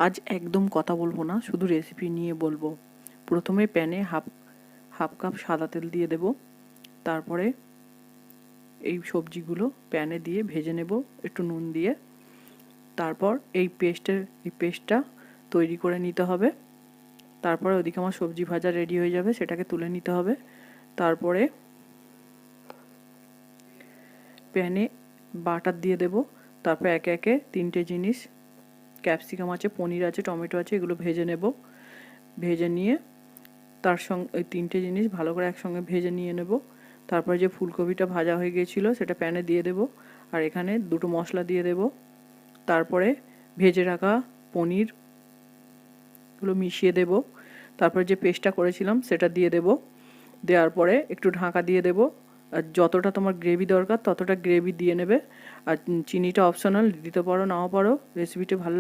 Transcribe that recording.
আজ একদম কথা বলবো না, শুধু রেসিপি নিয়ে বলবো। প্রথমে প্যানে হাফ কাপ সাদা তেল দিয়ে দেব। তারপরে এই সবজিগুলো প্যানে দিয়ে ভেজে নেব একটু নুন দিয়ে। তারপর এই পেস্টটা তৈরি করে নিতে হবে। তারপরে ওদিকে আমার সবজি ভাজা রেডি হয়ে যাবে, সেটাকে তুলে নিতে হবে। তারপরে প্যানে বাটার দিয়ে দেব। তারপর একে একে 3টে জিনিস, ক্যাপসিকাম আছে, পনির আছে, টমেটো আছে, এগুলো ভেজে নেব। ভেজে নিয়ে তার সঙ্গে ওই 3টে জিনিস ভালো করে একসঙ্গে ভেজে নিয়ে নেব। তারপরে যে ফুলকপিটা ভাজা হয়ে গিয়েছিলো সেটা প্যানে দিয়ে দেব, আর এখানে 2টো মশলা দিয়ে দেব। তারপরে ভেজে রাখা পনিরগুলো মিশিয়ে দেব। তারপরে যে পেস্টটা করেছিলাম সেটা দিয়ে দেব। দেওয়ার পরে একটু ঢাকা দিয়ে দেব। আর যতটা তোমার গ্রেভি দরকার ততটা গ্রেভি দিয়ে নেবে। আর চিনিটা অপশনাল, দিতে পারো নাও পারো। রেসিপিটা ভালো